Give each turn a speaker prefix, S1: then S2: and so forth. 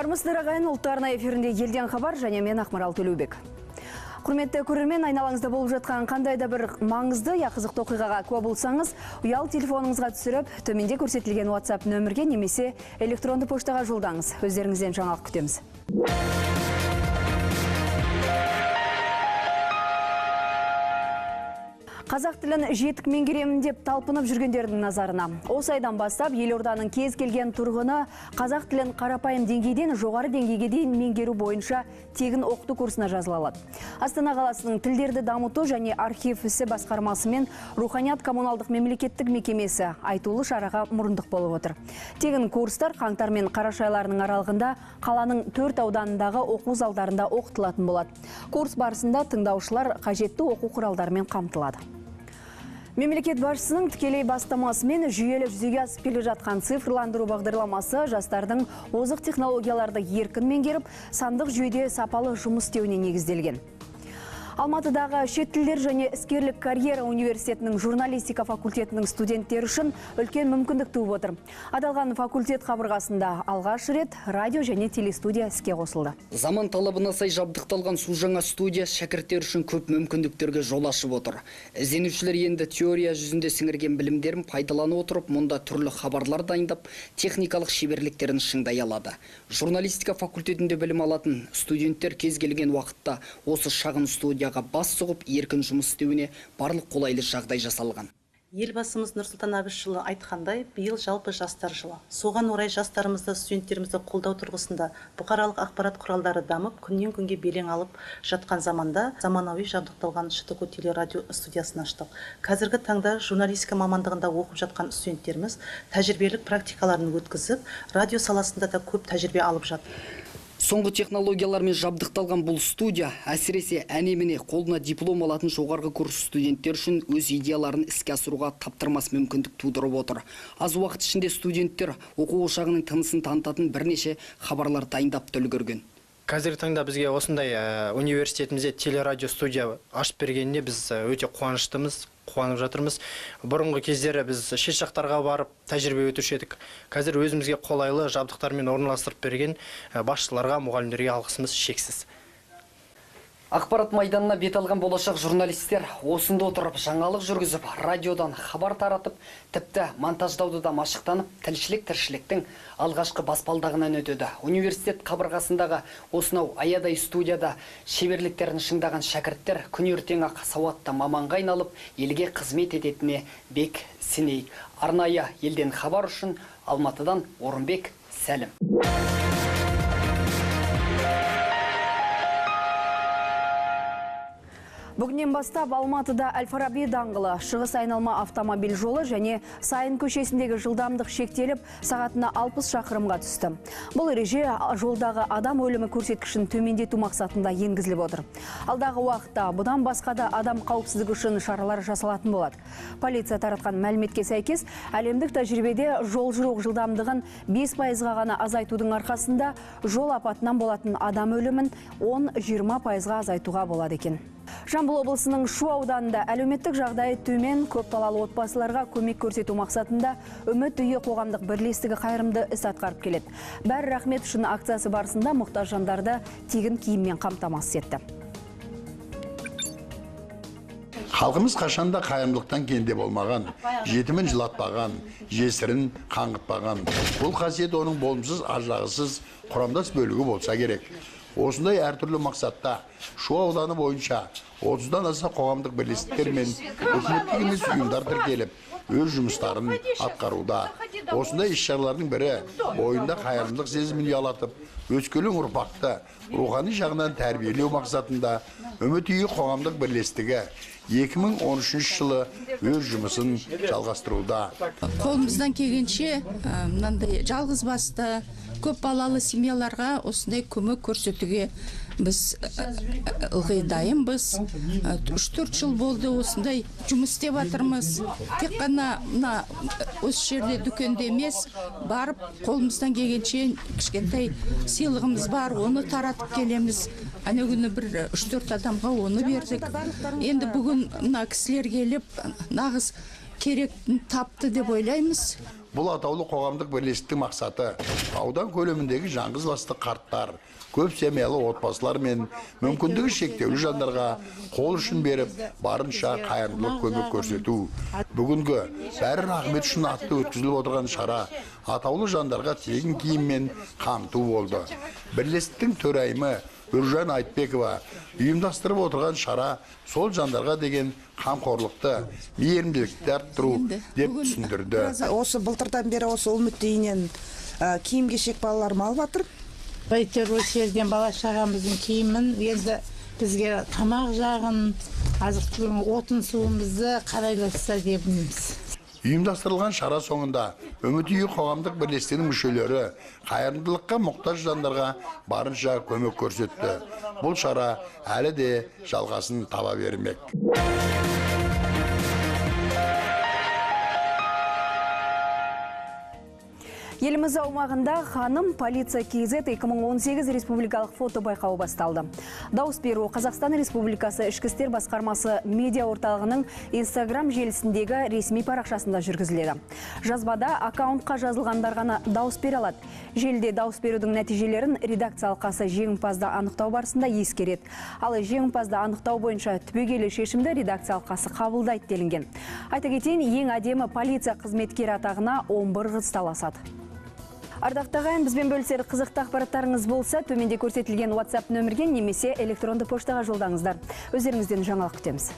S1: Армысыздар ағайын, ұлттық арна эфирінде елден хабар, және мен Ақмарал Төлеубек. Құрметті көрермен, айналаңызда болып жатқан қандай да бір маңызды, қызықты оқиғаға куә болсаңыз, ұялы телефоныңызға түсіріп, төменде көрсетілген WhatsApp нөмірге немесе электронды поштаға жолдаңыз. Өздеріңізден жаңалық күтеміз. Қазақ тілін жетік меңгеремін деп талпынып жүргендердің назарына. Осы айдан бастап елорданың кез келген тұрғыны қазақ тілін қарапайым деңгейден жоғары деңгейге дейін меңгеру бойынша тегін оқыту курсына жазыла алады. Астана қаласының тілдерді дамыту және архив ісі басқармасы мен Руханият коммуналдық мемлекеттік мекемесі айтулы шараға мұрындық болып отыр. Тегін курстар қаңтар мен қараша айларының аралығында қаланың 4 ауданындағы оқу залдарында оқытылатын болады. Курс барысында тыңдаушылар қажетті оқу құралдарымен қамтылады. Мемлекет басшысының тікелей бастамасымен жүйелі жүзеге асып келе жатқан цифрландыру бағдарламасы жастардың озық технологияларды еркін меңгеріп, сандық жүйеде сапалы жұмыс істеуіне негізделген. Алматыдағы шет тілдер және іскерлік карьера университетінің журналистика факультетінің студенттері үшін үлкен мүмкіндік туып отыр. Аталған факультет қабырғасында алғаш рет радио және телестудия іске қосылды.
S2: Заман талабына сай жабдықталған су жаңа студия шәкірттер үшін көп мүмкіндіктерге жол ашып отыр. Ізденушілер енді теория жүзінде сіңірген білімдерін пайдалана отырып, мұнда түрлі хабарлар дайындап, техникалық шеберліктерін шыңдай алады. Журналистика факультетінде білім алатын студенттер кез келген уақытта осы шағын студия бас сұғып, еркін жұмыс істеуіне барлық қолайлы жағдай жасалған.
S3: Елбасымыз Нұрсұлтан Әбішұлы айтқандай, биыл жалпы жастар жылы. Соған орай жастарымызды, студенттерімізді қолдау тұрғысында бұқаралық ақпарат құралдары дамып, күннен күнге белең алып жатқан заманда заманауи жабдықталған ШТК телерадио студиясын аштық. Қазіргі таңда журналистика мамандығында оқып жатқан студенттеріміз тәжірибелік практикаларын өткізіп, радио саласында да көп тәжірибе алып жатыр.
S2: Соңғы технологиялармен жабдықталған бұл студия әсіресе әне-міне қолына диплом алатын жоғарғы курс студенттер үшін өз идеяларын іске асыруға таптырмас мүмкіндік тудырып отыр. Аз уақыт ішінде студенттер оқу ошағының тынысын танытатын бірнеше хабарлар дайындап үлгерген.
S4: Қазіргі таңда бізге осындай университетімізде телерадио студия ашып бергеніне біз өте қуаныштымыз, қуанып жатырмыз. Бұрынғы кездері біз шет жақтарға барып тәжірибе өтуші едік. Қазір өзімізге қолайлы жабдықтармен орналастырып берген басшыларға, мұғалімдерге алғысымыз шексіз.
S2: Ақпарат майданына бет алған болашақ журналистер осында отырып жаңалық жүргізіп, радиодан хабар таратып, тіпті монтаждауды да машықтанып, тіршіліктің алғашқы баспалдағынан өтеді. Университет қабырғасындағы осынау аядай студияда шеберліктерін шыңдаған шәкірттер күн ертең-ақ сауатты маманға айналып, елге қызмет ететіне бек сенейік. Арнайы елден хабар үшін Алматыдан Орынбек, сәлем.
S1: Бүгіннен бастап Алматыда Әл-Фараби даңғылы, Шығыс айналма автомобиль жолы және Сайын көшесіндегі жылдамдық шектеліп, сағатына 60 шақырымға түсті. Бұл ереже жолдағы адам өлімі көрсеткішін төмендету мақсатында енгізіліп отыр. Алдағы уақытта бұдан басқа да адам қауіпсіздігі үшін шаралар жасалатын болады. Полиция таратқан мәліметке сәйкес, әлемдік тәжірибеде жол жүру жылдамдығын 5%-ға ғана азайтудың арқасында жол апатынан болатын адам өлімін 10-20%-ға азайтуға болады екен. Жамбыл облысының Шу ауданында әлеуметтік жағдайы төмен көпбалалы отбасыларға көмек көрсету мақсатында Үміт үйі қоғамдық бірлестігі қайырымды іс атқарып келеді. Бәрі рахмет үшін акциясы барысында мұқтаж жандарды тегін киіммен қамтамасыз етті.
S5: Халқымыз қашанда қайырымдылықтан кенде болмаған, жетімін жылатпаған, жесірін қаңғытпаған. Бұл қасиет оның болымсыз, ажырағысыз құрамдас бөлігі болса керек. Осындай әртүрлі мақсатта Шу ауданы бойынша 30-дан аса қоғамдық бірлестіктер мен үкіметтік емес ұйымдар тіркеліп, өз жұмыстарын атқаруда. Осындай іс-шаралардың бірі бойында қайырымдылық сезімін ұялатып, өскелең ұрпақты рухани жағынан тәрбиелеу мақсатында Үміт үйі қоғамдық бірлестігі 2013 жылы өз жұмысын жалғастыруда.
S6: Қолымыздан келгенше мынандай жалғыз басты көп балалы семьяларға осындай көмек көрсетуге біз ылғи дайынбыз. 3-4 жыл болды осындай жұмыс істеп жатырмыз. Тек қана осы жерде дүкенде емес, барып қолымыздан келгенше кішкентай сыйлығымыз бар, оны таратып келеміз. Әне күні бір 3-4 адамға оны бердік. Енді бүгін мына кісілер келіп, нағыз керек тапты деп ойлаймыз.
S5: Бұл атаулы қоғамдық бірлестіктің мақсаты аудан көлеміндегі жаңғыз басты қарттар, көп семьялы отбасылар мен мүмкіндігі шектеулі жандарға қол ұшын беріп, барынша қайырымдылық көмек көрсету. Бүгінгі бәрі рахмет үшін атты өткізіліп отырған шара атаулы жандарға тегін киіммен қамту болды. Бірлестіктің төрайымы Үржан Айтбекова ұйымдастырып отырған шара сол жандарға деген қамқорлықты, мейірімділікті арттыру деп түсіндірді.
S7: Осы былтырдан бері осы үміт үйінен киім-кешек балаларым алып жатыр.
S8: Бәйтер осы жерден бала шағамыздың киімін, енді бізге тамақ жағын, азық-түлігін, отын суымызды қарайласа дебіміз.
S5: Ұйымдастырылған шара соңында үміт үйі қоғамдық бірлестігінің мүшелері қайырымдылыққа мұқтаж жандарға барынша көмек көрсетті. Бұл шара әлі де жалғасын таба бермек.
S1: Еліміз аумағында ханым полиция KZ 2018 республикалық фото байқауы басталды. Дауыс беру Қазақстан Республикасы Ішкі істер басқармасы медиа орталығының Instagram желісіндегі ресми парақшасында жүргізіледі. Жазбада аккаунтқа жазылғандар ғана дауыс бере алады. Желіде дауыс берудің нәтижелерін редакция алқасы жеңімпазды анықтау барысында ескереді. Ал жеңімпазды анықтау бойынша түбегейлі шешімді редакция алқасы қабылдайды делінген. Айта кетейін, ең әдемі полиция қызметкері атағына 11 қыз таласады. Ардақты ағайын, бізбен бөлісер қызықты ақпараттарыңыз болса, төменде көрсетілген WhatsApp нөмірге немесе электронды поштаға жолдаңыздар. Өздеріңізден жаңалық күтеміз.